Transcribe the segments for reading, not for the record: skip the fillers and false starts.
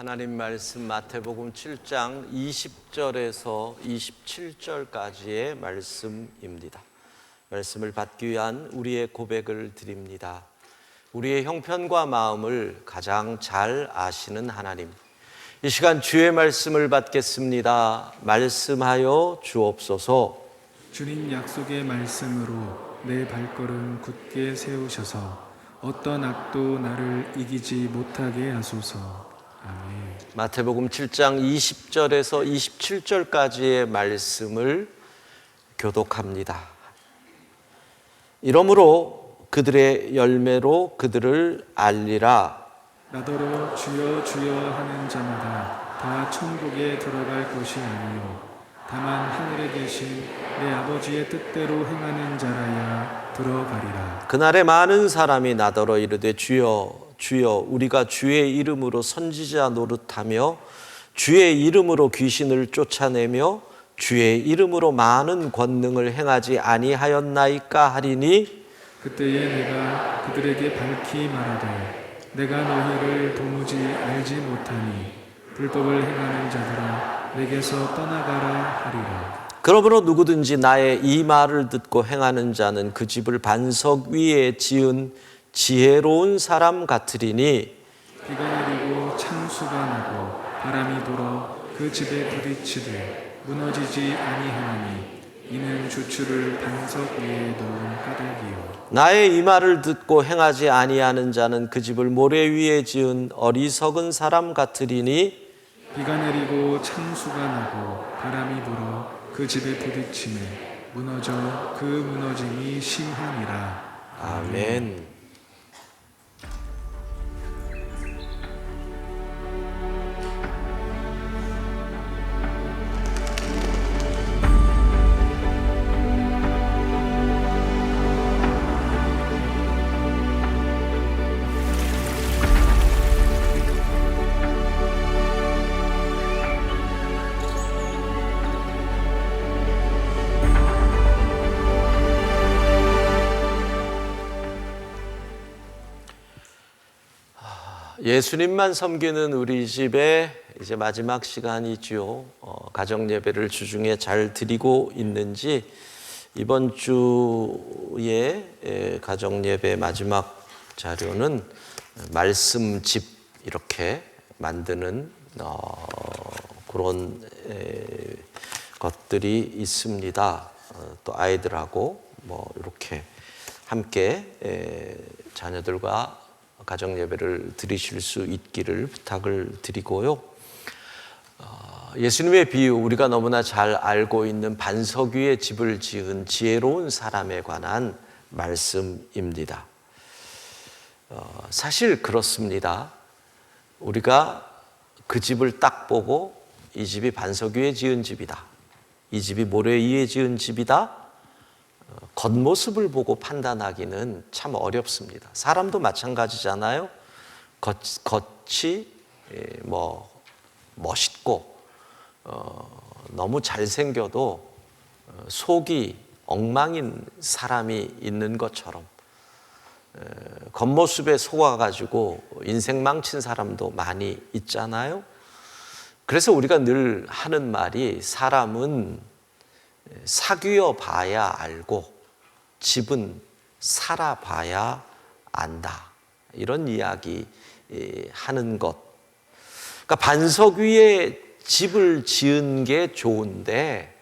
하나님 말씀 마태복음 7장 20절에서 27절까지의 말씀입니다. 말씀을 받기 위한 우리의 고백을 드립니다. 우리의 형편과 마음을 가장 잘 아시는 하나님, 이 시간 주의 말씀을 받겠습니다. 말씀하여 주옵소서. 주님 약속의 말씀으로 내 발걸음 굳게 세우셔서 어떤 악도 나를 이기지 못하게 하소서. 아멘. 마태복음 7장 20절에서 27절까지의 말씀을 교독합니다. 이러므로 그들의 열매로 그들을 알리라. 나더러 주여 주여 하는 자마다 다 천국에 들어갈 것이 아니요 다만 하늘에 계신 내 아버지의 뜻대로 행하는 자라야 들어가리라. 그날에 많은 사람이 나더러 이르되 주여 주여 우리가 주의 이름으로 선지자 노릇하며 주의 이름으로 귀신을 쫓아내며 주의 이름으로 많은 권능을 행하지 아니하였나이까 하리니, 그때에 내가 그들에게 밝히 말하되 내가 너희를 도무지 알지 못하니 불법을 행하는 자들아 내게서 떠나가라 하리라. 그러므로 누구든지 나의 이 말을 듣고 행하는 자는 그 집을 반석 위에 지은 지혜로운 사람 같으리니, 비가 내리고 창수가 나고 바람이 불어 그 집에 부딪히되 무너지지 아니하니 이는 주추를 반석 위에 놓은 까닭이요. 나의 이 말을 듣고 행하지 아니하는 자는 그 집을 모래 위에 지은 어리석은 사람 같으리니, 비가 내리고 창수가 나고 바람이 불어 그 집에 부딪히매 무너져 그 무너짐이 심하니라. 아멘. 예수님만 섬기는 우리 집의 이제 마지막 시간이지요. 가정 예배를 주중에 잘 드리고 있는지, 이번 주에 가정 예배 마지막 자료는 말씀집 이렇게 만드는 그런 것들이 있습니다. 또 아이들하고 뭐 이렇게 함께 자녀들과 가정 예배를 드리실 수 있기를 부탁을 드리고요. 예수님의 비유, 우리가 너무나 잘 알고 있는 반석 위에 집을 지은 지혜로운 사람에 관한 말씀입니다. 사실 그렇습니다. 우리가 그 집을 딱 보고 이 집이 반석 위에 지은 집이다, 이 집이 모래 위에 지은 집이다, 겉모습을 보고 판단하기는 참 어렵습니다. 사람도 마찬가지잖아요. 겉이 뭐 멋있고 너무 잘생겨도 속이 엉망인 사람이 있는 것처럼 겉모습에 속아가지고 인생 망친 사람도 많이 있잖아요. 그래서 우리가 늘 하는 말이, 사람은 사귀어 봐야 알고 집은 살아봐야 안다, 이런 이야기 하는 것. 그러니까 반석 위에 집을 지은 게 좋은데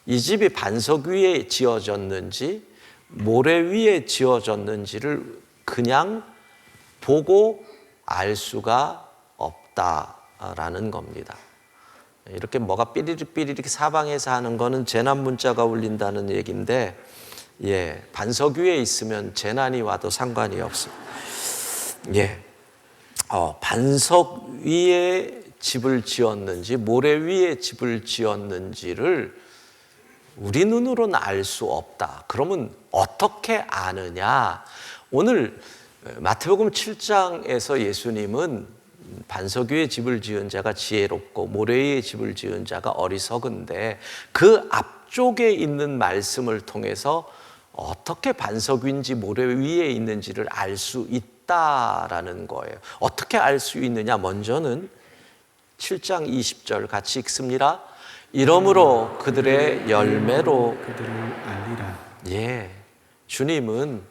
이 집이 반석 위에 지어졌는지 모래 위에 지어졌는지를 그냥 보고 알 수가 없다라는 겁니다. 이렇게 뭐가 삐리릭 사방에서 하는 거는 재난 문자가 울린다는 얘기인데, 반석 위에 있으면 재난이 와도 상관이 없습니다. 반석 위에 집을 지었는지 모래 위에 집을 지었는지를 우리 눈으로는 알 수 없다. 그러면 어떻게 아느냐? 오늘 마태복음 7장에서 예수님은 반석 위에 집을 지은 자가 지혜롭고 모래 위에 집을 지은 자가 어리석은데, 그 앞쪽에 있는 말씀을 통해서 어떻게 반석 위인지 모래 위에 있는지를 알 수 있다라는 거예요. 어떻게 알 수 있느냐? 먼저는 7장 20절 같이 읽습니다. 이러므로 그들의 열매로 그들을 알리라. 예, 주님은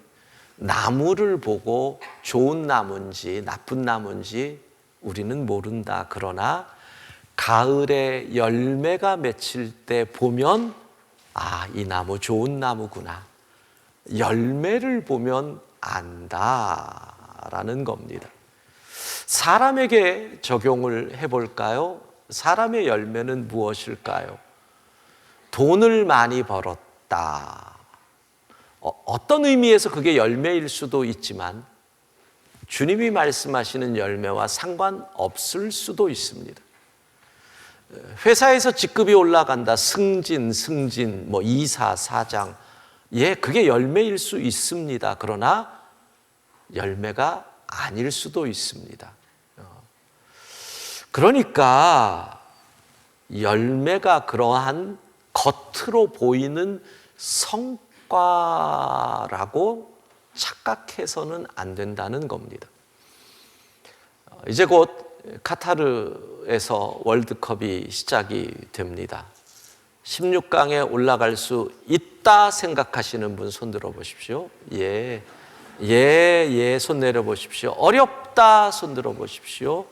나무를 보고 좋은 나무인지 나쁜 나무인지 우리는 모른다. 그러나 가을에 열매가 맺힐 때 보면 이 나무 좋은 나무구나. 열매를 보면 안다라는 겁니다. 사람에게 적용을 해볼까요? 사람의 열매는 무엇일까요? 돈을 많이 벌었다. 어떤 의미에서 그게 열매일 수도 있지만 주님이 말씀하시는 열매와 상관없을 수도 있습니다. 회사에서 직급이 올라간다. 승진, 뭐 이사, 사장. 예, 그게 열매일 수 있습니다. 그러나 열매가 아닐 수도 있습니다. 그러니까 열매가 그러한 겉으로 보이는 성과라고 착각해서는 안 된다는 겁니다. 이제 곧 카타르에서 월드컵이 시작이 됩니다. 16강에 올라갈 수 있다 생각하시는 분 손 들어 보십시오. 예, 손 내려 보십시오. 어렵다 손 들어 보십시오.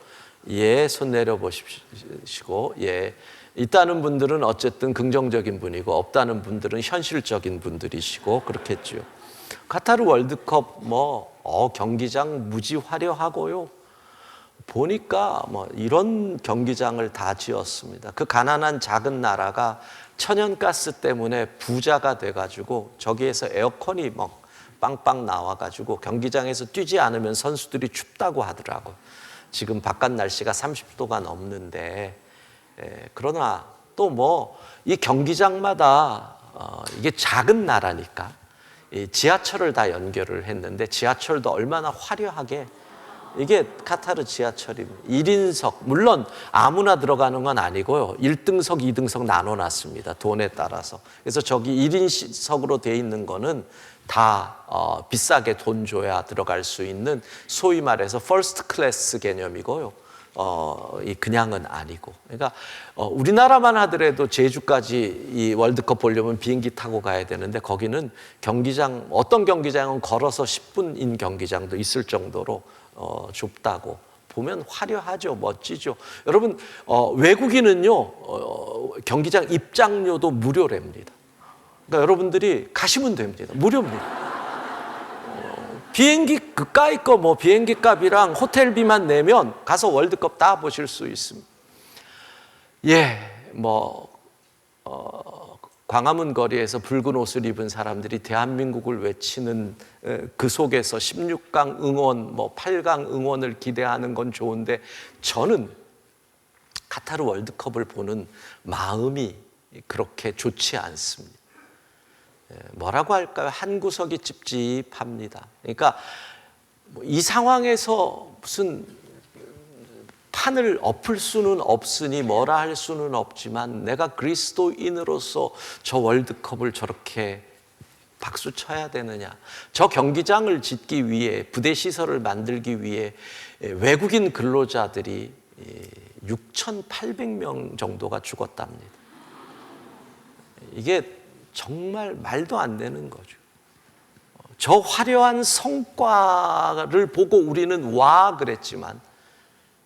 예, 손 내려 보십시오. 예, 있다는 분들은 어쨌든 긍정적인 분이고 없다는 분들은 현실적인 분들이시고 그렇겠죠. 카타르 월드컵 경기장 무지 화려하고요. 보니까 이런 경기장을 다 지었습니다. 그 가난한 작은 나라가 천연가스 때문에 부자가 돼가지고 저기에서 에어컨이 빵빵 나와가지고 경기장에서 뛰지 않으면 선수들이 춥다고 하더라고요. 지금 바깥 날씨가 30도가 넘는데 그러나 또 이 경기장마다 이게 작은 나라니까 지하철을 다 연결을 했는데 지하철도 얼마나 화려하게 이게 카타르 지하철입니다. 1인석 물론 아무나 들어가는 건 아니고요. 1등석, 2등석 나눠놨습니다. 돈에 따라서. 그래서 저기 1인석으로 돼 있는 거는 다 비싸게 돈 줘야 들어갈 수 있는 소위 말해서 퍼스트 클래스 개념이고요. 그냥은 아니고. 그러니까 우리나라만 하더라도 제주까지 이 월드컵 보려면 비행기 타고 가야 되는데 거기는 경기장 어떤 경기장은 걸어서 10분인 경기장도 있을 정도로 좁다고. 보면 화려하죠. 멋지죠. 여러분 외국인은요 경기장 입장료도 무료랍니다. 그러니까 여러분들이 가시면 됩니다. 무료입니다. 비행기 그까이 거 비행기 값이랑 호텔비만 내면 가서 월드컵 다 보실 수 있습니다. 예, 광화문 거리에서 붉은 옷을 입은 사람들이 대한민국을 외치는 그 속에서 16강 응원, 8강 응원을 기대하는 건 좋은데 저는 카타르 월드컵을 보는 마음이 그렇게 좋지 않습니다. 뭐라고 할까요? 한 구석이 찝찝합니다. 그러니까 이 상황에서 무슨 판을 엎을 수는 없으니 뭐라 할 수는 없지만 내가 그리스도인으로서 저 월드컵을 저렇게 박수 쳐야 되느냐. 저 경기장을 짓기 위해 부대 시설을 만들기 위해 외국인 근로자들이 6,800명 정도가 죽었답니다. 이게 정말 말도 안 되는 거죠. 저 화려한 성과를 보고 우리는 와 그랬지만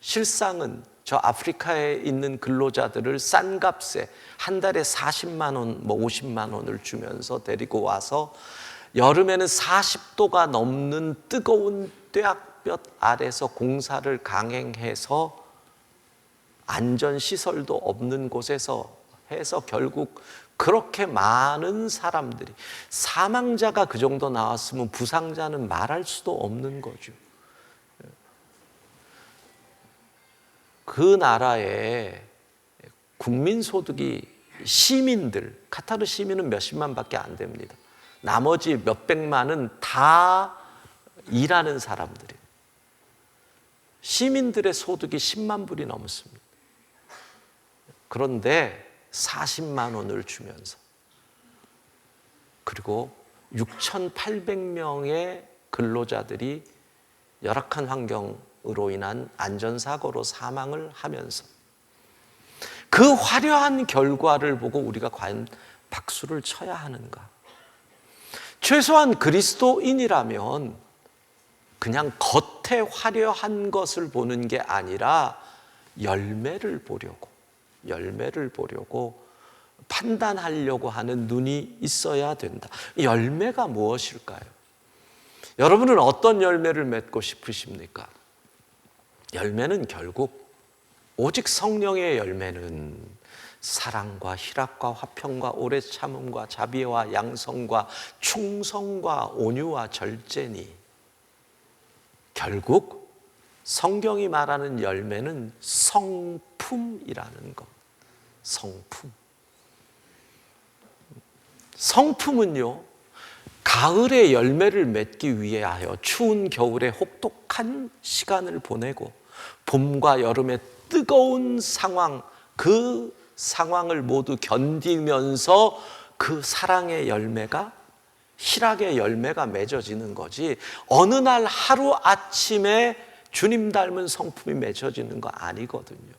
실상은 저 아프리카에 있는 근로자들을 싼 값에 한 달에 40만 원, 50만 원을 주면서 데리고 와서 여름에는 40도가 넘는 뜨거운 뙤약볕 아래서 공사를 강행해서 안전시설도 없는 곳에서 해서 결국 그렇게 많은 사람들이 사망자가 그 정도 나왔으면 부상자는 말할 수도 없는 거죠. 그 나라의 국민소득이 시민들, 카타르 시민은 몇십만 밖에 안 됩니다. 나머지 몇백만은 다 일하는 사람들이에요. 시민들의 소득이 10만 불이 넘습니다. 그런데 40만 원을 주면서 그리고 6,800명의 근로자들이 열악한 환경으로 인한 안전사고로 사망을 하면서 그 화려한 결과를 보고 우리가 과연 박수를 쳐야 하는가? 최소한 그리스도인이라면 그냥 겉에 화려한 것을 보는 게 아니라 열매를 보려고 판단하려고 하는 눈이 있어야 된다. 열매가 무엇일까요? 여러분은 어떤 열매를 맺고 싶으십니까? 열매는 결국 오직 성령의 열매는 사랑과 희락과 화평과 오래 참음과 자비와 양성과 충성과 온유와 절제니, 결국 성경이 말하는 열매는 성품이라는 것. 성품은요, 가을에 열매를 맺기 위하여 추운 겨울에 혹독한 시간을 보내고 봄과 여름의 뜨거운 상황, 그 상황을 모두 견디면서 그 사랑의 열매가, 희락의 열매가 맺어지는 거지, 어느 날 하루아침에 주님 닮은 성품이 맺어지는 거 아니거든요.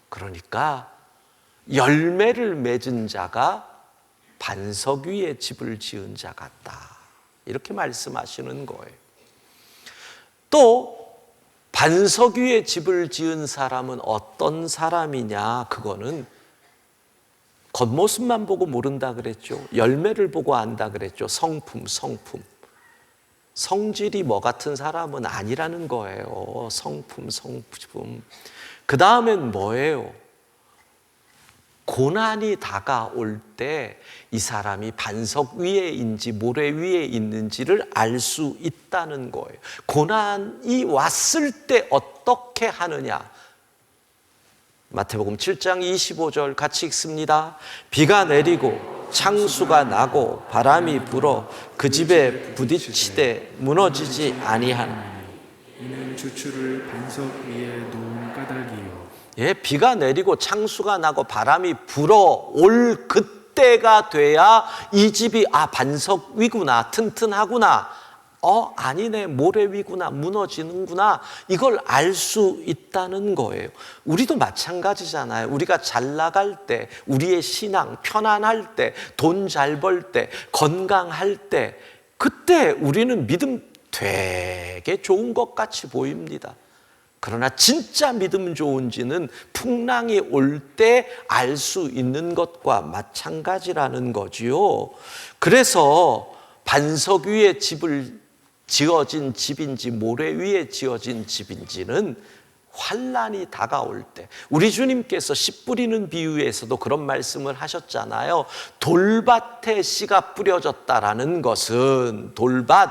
그러니까 열매를 맺은 자가 반석 위에 집을 지은 자 같다, 이렇게 말씀하시는 거예요. 또 반석 위에 집을 지은 사람은 어떤 사람이냐? 그거는 겉모습만 보고 모른다 그랬죠. 열매를 보고 안다 그랬죠. 성품. 성질이 뭐 같은 사람은 아니라는 거예요. 성품. 그 다음엔 뭐예요? 고난이 다가올 때 이 사람이 반석 위에인지 모래 위에 있는지를 알 수 있다는 거예요. 고난이 왔을 때 어떻게 하느냐? 마태복음 7장 25절 같이 읽습니다. 비가 내리고 창수가 나고 바람이 불어 그 집에 부딪히되 무너지지 아니하나. 이는 주추를 반석 위에 놓은 까닭이요. 예, 비가 내리고 창수가 나고 바람이 불어올 그때가 돼야 이 집이 반석 위구나, 튼튼하구나, 아니네, 모래 위구나, 무너지는구나, 이걸 알 수 있다는 거예요. 우리도 마찬가지잖아요. 우리가 잘 나갈 때, 우리의 신앙 편안할 때, 돈 잘 벌 때, 건강할 때, 그때 우리는 믿음 되게 좋은 것 같이 보입니다. 그러나 진짜 믿음 좋은지는 풍랑이 올 때 알 수 있는 것과 마찬가지라는 거지요. 그래서 반석 위에 지어진 집인지 모래 위에 지어진 집인지는 환난이 다가올 때, 우리 주님께서 씨 뿌리는 비유에서도 그런 말씀을 하셨잖아요. 돌밭에 씨가 뿌려졌다라는 것은, 돌밭,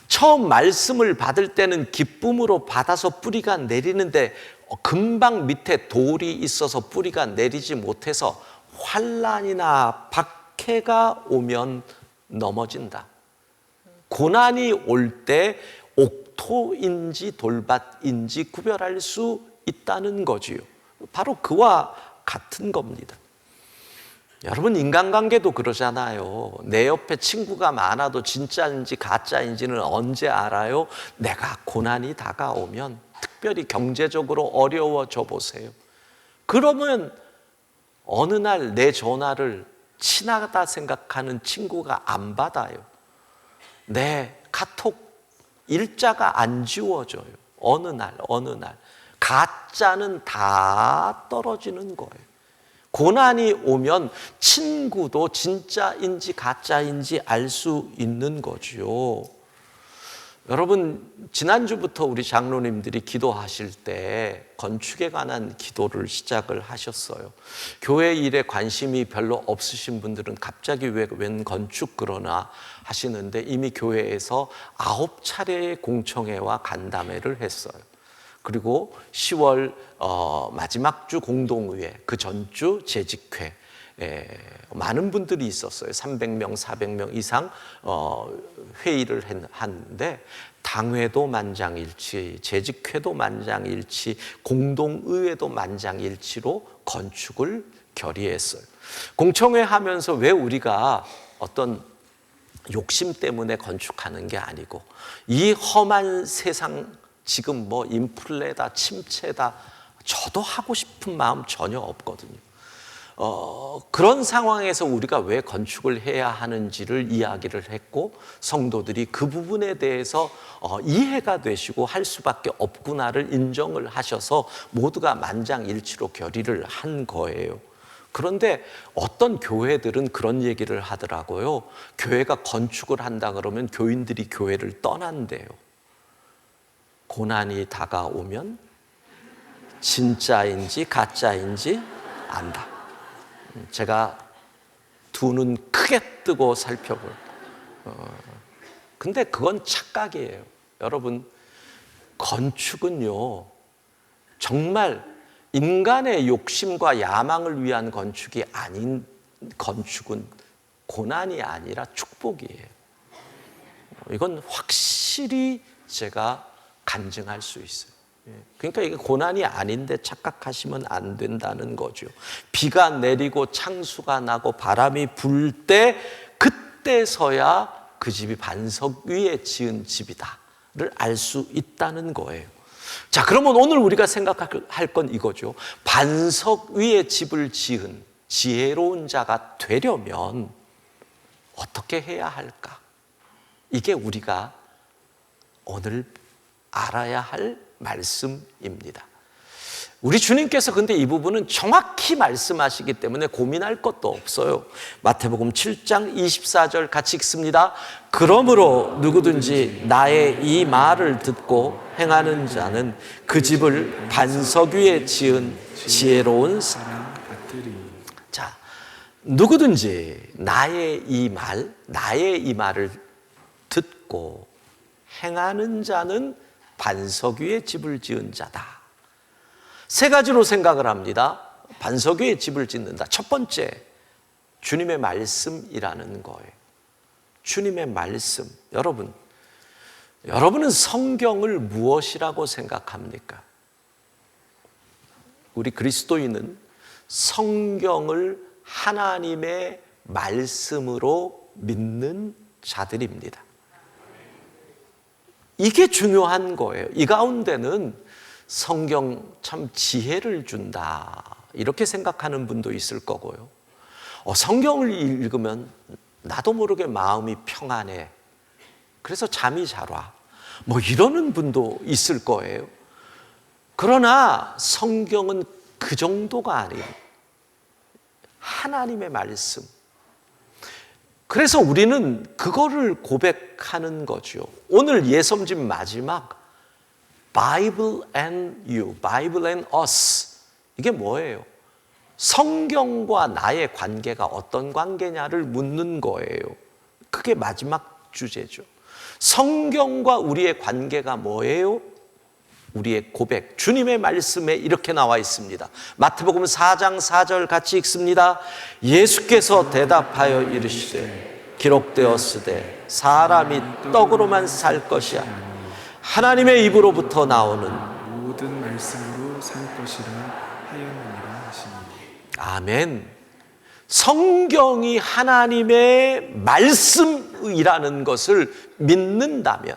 처음 말씀을 받을 때는 기쁨으로 받아서 뿌리가 내리는데 금방 밑에 돌이 있어서 뿌리가 내리지 못해서 환난이나 박해가 오면 넘어진다. 고난이 올 때 옥토인지 돌밭인지 구별할 수 있다는 거지요. 바로 그와 같은 겁니다. 여러분, 인간관계도 그러잖아요. 내 옆에 친구가 많아도 진짜인지 가짜인지는 언제 알아요? 내가 고난이 다가오면, 특별히 경제적으로 어려워져 보세요. 그러면 어느 날 내 전화를 친하다 생각하는 친구가 안 받아요. 내 카톡 일자가 안 지워져요. 어느 날 가짜는 다 떨어지는 거예요. 고난이 오면 친구도 진짜인지 가짜인지 알 수 있는 거지요. 여러분, 지난주부터 우리 장로님들이 기도하실 때 건축에 관한 기도를 시작을 하셨어요. 교회 일에 관심이 별로 없으신 분들은 갑자기 웬 건축 그러나 하시는데, 이미 교회에서 9차례의 공청회와 간담회를 했어요. 그리고 10월 마지막 주 공동의회, 그 전주 재직회, 많은 분들이 있었어요. 300명, 400명 이상 회의를 하는데, 당회도 만장일치, 재직회도 만장일치, 공동의회도 만장일치로 건축을 결의했어요. 공청회 하면서 왜 우리가 어떤 욕심 때문에 건축하는 게 아니고, 이 험한 세상, 지금 인플레다, 침체다, 저도 하고 싶은 마음 전혀 없거든요. 그런 상황에서 우리가 왜 건축을 해야 하는지를 이야기를 했고, 성도들이 그 부분에 대해서 이해가 되시고 할 수밖에 없구나를 인정을 하셔서 모두가 만장일치로 결의를 한 거예요. 그런데 어떤 교회들은 그런 얘기를 하더라고요. 교회가 건축을 한다 그러면 교인들이 교회를 떠난대요. 고난이 다가오면 진짜인지 가짜인지 안다. 제가 두 눈 크게 뜨고 살펴볼. 근데 그건 착각이에요. 여러분, 건축은요, 정말 인간의 욕심과 야망을 위한 건축이 아닌 건축은 고난이 아니라 축복이에요. 이건 확실히 제가 간증할 수 있어요. 그러니까 이게 고난이 아닌데 착각하시면 안 된다는 거죠. 비가 내리고 창수가 나고 바람이 불 때, 그때서야 그 집이 반석 위에 지은 집이다를 알 수 있다는 거예요. 자, 그러면 오늘 우리가 생각할 건 이거죠. 반석 위에 집을 지은 지혜로운 자가 되려면 어떻게 해야 할까? 이게 우리가 오늘 알아야 할 말씀입니다. 우리 주님께서 근데 이 부분은 정확히 말씀하시기 때문에 고민할 것도 없어요. 마태복음 7장 24절 같이 읽습니다. 그러므로 누구든지 나의 이 말을 듣고 행하는 자는 그 집을 반석 위에 지은 지혜로운 사람 같으리. 자, 누구든지 나의 이 말을 듣고 행하는 자는 반석 위에 집을 지은 자다. 세 가지로 생각을 합니다. 반석 위에 집을 짓는다. 첫 번째, 주님의 말씀이라는 거예요. 주님의 말씀. 여러분은 성경을 무엇이라고 생각합니까? 우리 그리스도인은 성경을 하나님의 말씀으로 믿는 자들입니다. 이게 중요한 거예요. 이 가운데는 성경 참 지혜를 준다, 이렇게 생각하는 분도 있을 거고요. 성경을 읽으면 나도 모르게 마음이 평안해, 그래서 잠이 잘 와, 뭐 이러는 분도 있을 거예요. 그러나 성경은 그 정도가 아니에요. 하나님의 말씀. 그래서 우리는 그거를 고백하는 거죠. 오늘 예섬집 마지막 Bible and you, Bible and us. 이게 뭐예요? 성경과 나의 관계가 어떤 관계냐를 묻는 거예요. 그게 마지막 주제죠. 성경과 우리의 관계가 뭐예요? 우리의 고백, 주님의 말씀에 이렇게 나와 있습니다. 마태복음 4장 4절 같이 읽습니다. 예수께서 대답하여 이르시되 기록되었으되 사람이 떡으로만 살 것이 아니라 하나님의 입으로부터 나오는 모든 말씀으로 살 것이라 하였느니라 하시니. 아멘. 성경이 하나님의 말씀이라는 것을 믿는다면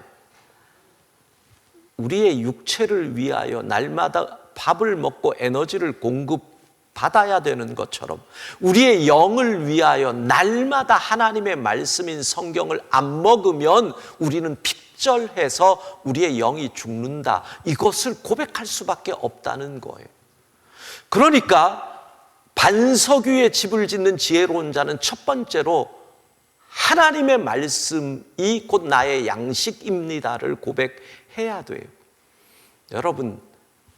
우리의 육체를 위하여 날마다 밥을 먹고 에너지를 공급받아야 되는 것처럼 우리의 영을 위하여 날마다 하나님의 말씀인 성경을 안 먹으면 우리는 핍절해서 우리의 영이 죽는다, 이것을 고백할 수밖에 없다는 거예요. 그러니까 반석 위에 집을 짓는 지혜로운 자는 첫 번째로 하나님의 말씀이 곧 나의 양식입니다를 고백해야 돼요. 여러분,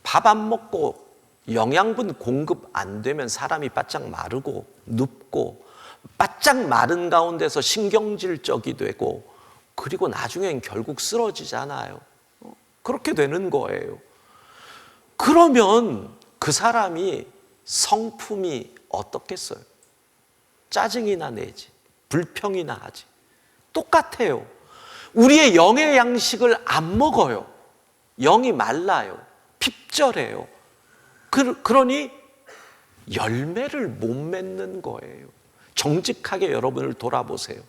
밥 안 먹고 영양분 공급 안 되면 사람이 바짝 마르고 눕고 바짝 마른 가운데서 신경질적이 되고 그리고 나중엔 결국 쓰러지잖아요. 그렇게 되는 거예요. 그러면 그 사람이 성품이 어떻겠어요? 짜증이나 내지, 불평이나 하지. 똑같아요. 우리의 영의 양식을 안 먹어요. 영이 말라요. 핍절해요. 그러니 열매를 못 맺는 거예요. 정직하게 여러분을 돌아보세요.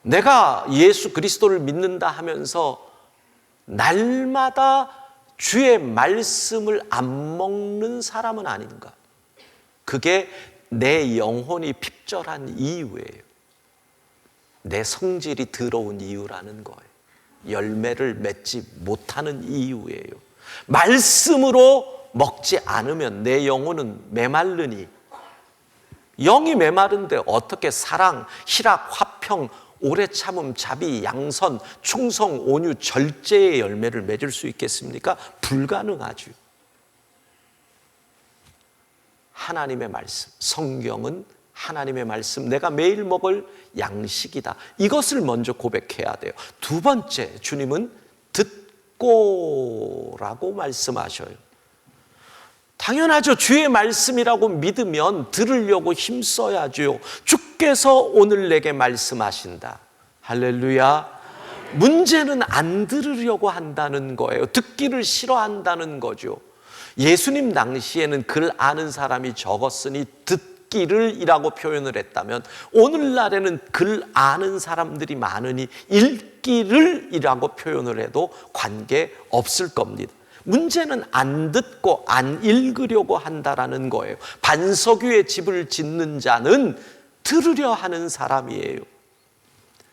내가 예수 그리스도를 믿는다 하면서 날마다 주의 말씀을 안 먹는 사람은 아닌가? 그게 내 영혼이 핍절한 이유예요. 내 성질이 더러운 이유라는 거예요. 열매를 맺지 못하는 이유예요. 말씀으로 먹지 않으면 내 영혼은 메마르니, 영이 메마른데 어떻게 사랑, 희락, 화평, 오래 참음, 자비, 양선, 충성, 온유, 절제의 열매를 맺을 수 있겠습니까? 불가능하죠. 하나님의 말씀, 성경은 하나님의 말씀, 내가 매일 먹을 양식이다. 이것을 먼저 고백해야 돼요. 두 번째, 주님은 듣고라고 말씀하셔요. 당연하죠. 주의 말씀이라고 믿으면 들으려고 힘써야죠. 주께서 오늘 내게 말씀하신다. 할렐루야. 문제는 안 들으려고 한다는 거예요. 듣기를 싫어한다는 거죠. 예수님 당시에는 글 아는 사람이 적었으니 듣기를 이라고 표현을 했다면, 오늘날에는 글 아는 사람들이 많으니 읽기를 이라고 표현을 해도 관계없을 겁니다. 문제는 안 듣고 안 읽으려고 한다라는 거예요. 반석 위에 집을 짓는 자는 들으려 하는 사람이에요.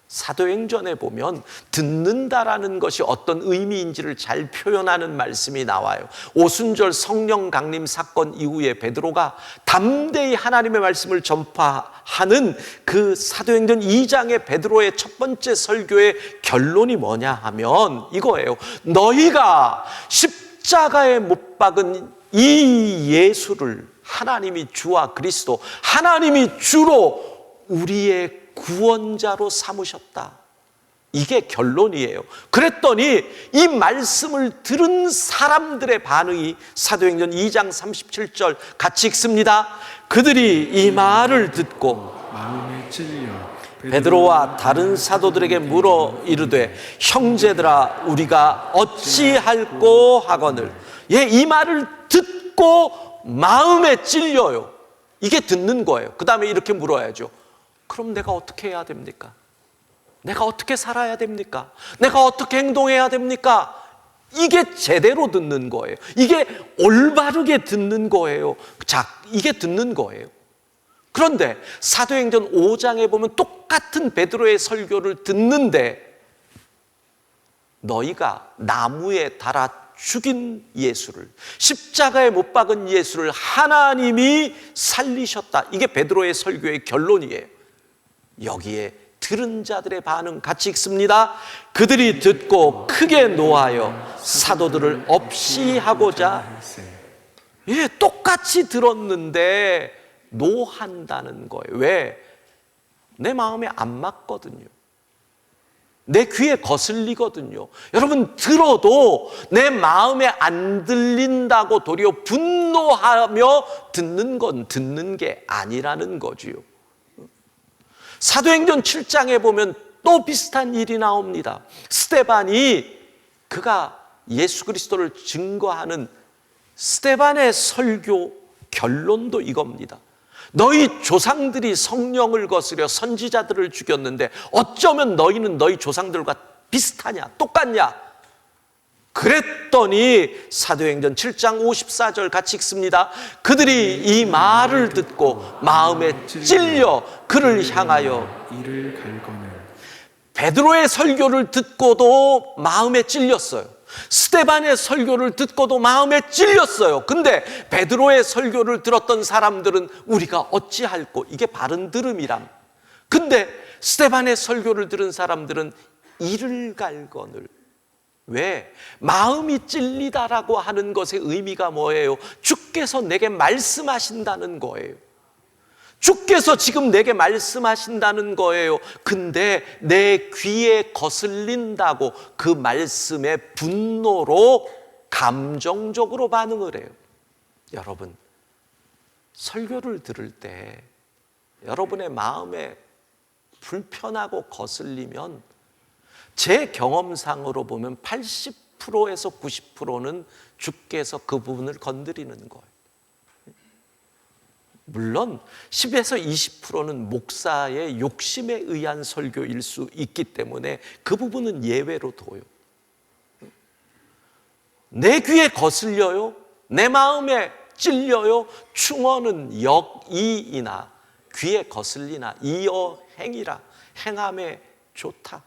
사도행전에 보면 듣는다라는 것이 어떤 의미인지를 잘 표현하는 말씀이 나와요. 오순절 성령 강림 사건 이후에 베드로가 담대히 하나님의 말씀을 전파하는 그 사도행전 2장의 베드로의 첫 번째 설교의 결론이 뭐냐 하면 이거예요. 너희가 십자가에 못 박은 이 예수를, 하나님이 주와 그리스도, 하나님이 주로 우리의 구원자로 삼으셨다. 이게 결론이에요. 그랬더니 이 말씀을 들은 사람들의 반응이 사도행전 2장 37절 같이 읽습니다. 그들이 이 말을 듣고 마음에 찔려 베드로와 다른 사도들에게 물어 이르되 형제들아 우리가 어찌할꼬 하거늘. 이 말을 듣고 마음에 찔려요. 이게 듣는 거예요. 그 다음에 이렇게 물어야죠. 그럼 내가 어떻게 해야 됩니까? 내가 어떻게 살아야 됩니까? 내가 어떻게 행동해야 됩니까? 이게 제대로 듣는 거예요. 이게 올바르게 듣는 거예요. 자, 이게 듣는 거예요. 그런데 사도행전 5장에 보면 똑같은 베드로의 설교를 듣는데, 너희가 나무에 달아 죽인 예수를, 십자가에 못 박은 예수를 하나님이 살리셨다. 이게 베드로의 설교의 결론이에요. 여기에 들은 자들의 반응 같이 읽습니다. 그들이 듣고 크게 노하여 사도들을 없이하고자. 똑같이 들었는데 노한다는 거예요. 왜? 내 마음에 안 맞거든요. 내 귀에 거슬리거든요. 여러분, 들어도 내 마음에 안 들린다고 도리어 분노하며 듣는 건 듣는 게 아니라는 거지요. 사도행전 7장에 보면 또 비슷한 일이 나옵니다. 스데반이, 그가 예수 그리스도를 증거하는 스데반의 설교 결론도 이겁니다. 너희 조상들이 성령을 거스려 선지자들을 죽였는데 어쩌면 너희는 너희 조상들과 비슷하냐, 똑같냐? 그랬더니 사도행전 7장 54절 같이 읽습니다. 그들이 이 말을 듣고 마음에 찔려 그를 향하여 이를 갈거늘. 베드로의 설교를 듣고도 마음에 찔렸어요. 스데반의 설교를 듣고도 마음에 찔렸어요. 근데 베드로의 설교를 들었던 사람들은 우리가 어찌할꼬, 이게 바른 들음이람. 근데 스데반의 설교를 들은 사람들은 이를 갈거늘. 왜? 마음이 찔리다라고 하는 것의 의미가 뭐예요? 주께서 내게 말씀하신다는 거예요. 주께서 지금 내게 말씀하신다는 거예요. 근데 내 귀에 거슬린다고 그 말씀에 분노로 감정적으로 반응을 해요. 여러분, 설교를 들을 때 여러분의 마음에 불편하고 거슬리면 제 경험상으로 보면 80%에서 90%는 주께서 그 부분을 건드리는 거예요. 물론 10에서 20%는 목사의 욕심에 의한 설교일 수 있기 때문에 그 부분은 예외로 둬요. 내 귀에 거슬려요? 내 마음에 찔려요? 충어는 역이이나 귀에 거슬리나 이어 행이라 행함에 좋다.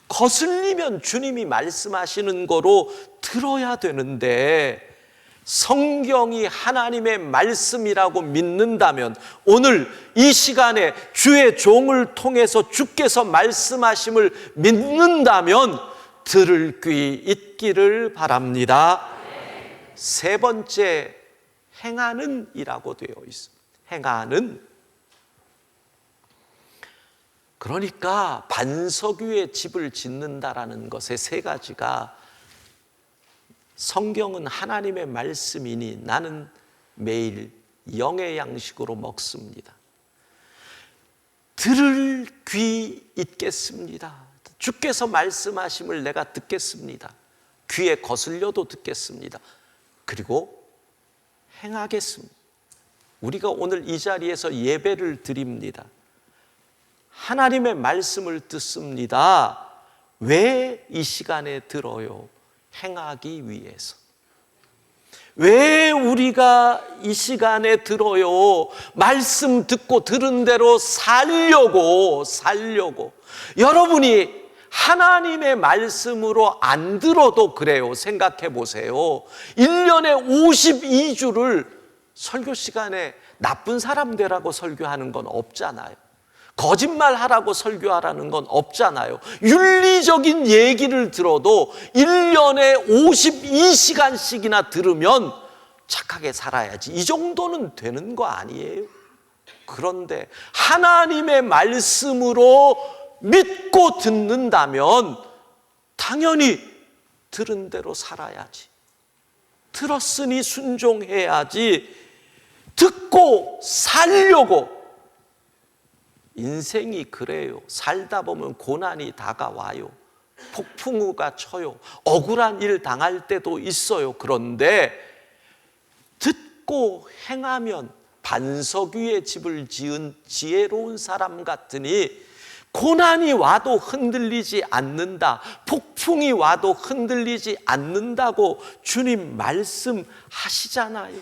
거슬리면 주님이 말씀하시는 거로 들어야 되는데, 성경이 하나님의 말씀이라고 믿는다면 오늘 이 시간에 주의 종을 통해서 주께서 말씀하심을 믿는다면 들을 귀 있기를 바랍니다. 세 번째, 행하는 이라고 되어 있습니다. 행하는. 그러니까 반석 위에 집을 짓는다라는 것의 세 가지가, 성경은 하나님의 말씀이니 나는 매일 영의 양식으로 먹습니다. 들을 귀 있겠습니다. 주께서 말씀하심을 내가 듣겠습니다. 귀에 거슬려도 듣겠습니다. 그리고 행하겠습니다. 우리가 오늘 이 자리에서 예배를 드립니다. 하나님의 말씀을 듣습니다. 왜 이 시간에 들어요? 행하기 위해서. 왜 우리가 이 시간에 들어요? 말씀 듣고 들은 대로 살려고. 여러분이 하나님의 말씀으로 안 들어도 그래요. 생각해 보세요. 1년에 52주를 설교 시간에 나쁜 사람 되라고 설교하는 건 없잖아요. 거짓말하라고 설교하라는 건 없잖아요. 윤리적인 얘기를 들어도 1년에 52시간씩이나 들으면 착하게 살아야지, 이 정도는 되는 거 아니에요? 그런데 하나님의 말씀으로 믿고 듣는다면 당연히 들은 대로 살아야지. 들었으니 순종해야지. 듣고 살려고. 인생이 그래요. 살다 보면 고난이 다가와요. 폭풍우가 쳐요. 억울한 일 당할 때도 있어요. 그런데 듣고 행하면 반석 위에 집을 지은 지혜로운 사람 같으니 고난이 와도 흔들리지 않는다. 폭풍이 와도 흔들리지 않는다고 주님 말씀하시잖아요.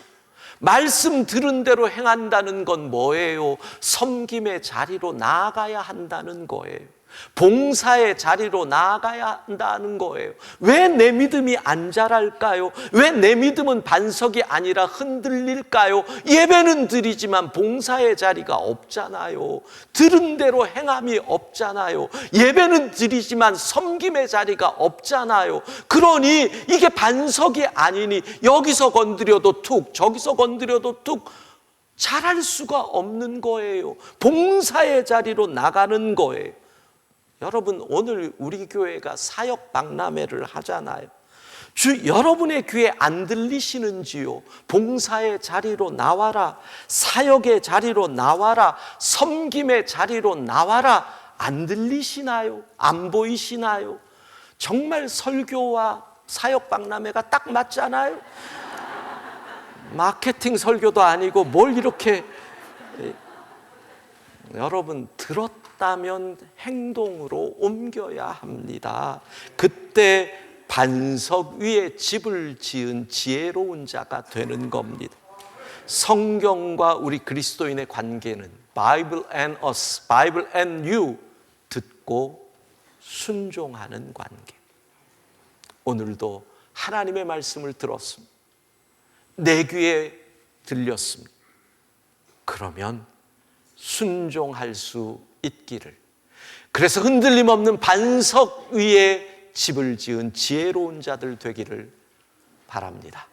말씀 들은 대로 행한다는 건 뭐예요? 섬김의 자리로 나아가야 한다는 거예요. 봉사의 자리로 나아가야 한다는 거예요. 왜 내 믿음이 안 자랄까요? 왜 내 믿음은 반석이 아니라 흔들릴까요? 예배는 드리지만 봉사의 자리가 없잖아요. 들은 대로 행함이 없잖아요. 예배는 드리지만 섬김의 자리가 없잖아요. 그러니 이게 반석이 아니니 여기서 건드려도 툭, 저기서 건드려도 툭, 자랄 수가 없는 거예요. 봉사의 자리로 나가는 거예요. 여러분, 오늘 우리 교회가 사역 박람회를 하잖아요. 여러분의 귀에 안 들리시는지요? 봉사의 자리로 나와라, 사역의 자리로 나와라, 섬김의 자리로 나와라. 안 들리시나요? 안 보이시나요? 정말 설교와 사역 박람회가 딱 맞잖아요. 마케팅 설교도 아니고 뭘 이렇게. 여러분, 들었다면 행동으로 옮겨야 합니다. 그때 반석 위에 집을 지은 지혜로운 자가 되는 겁니다. 성경과 우리 그리스도인의 관계는 Bible and us, Bible and you, 듣고 순종하는 관계. 오늘도 하나님의 말씀을 들었습니다. 내 귀에 들렸습니다. 그러면 순종할 수 있기를. 그래서 흔들림 없는 반석 위에 집을 지은 지혜로운 자들 되기를 바랍니다.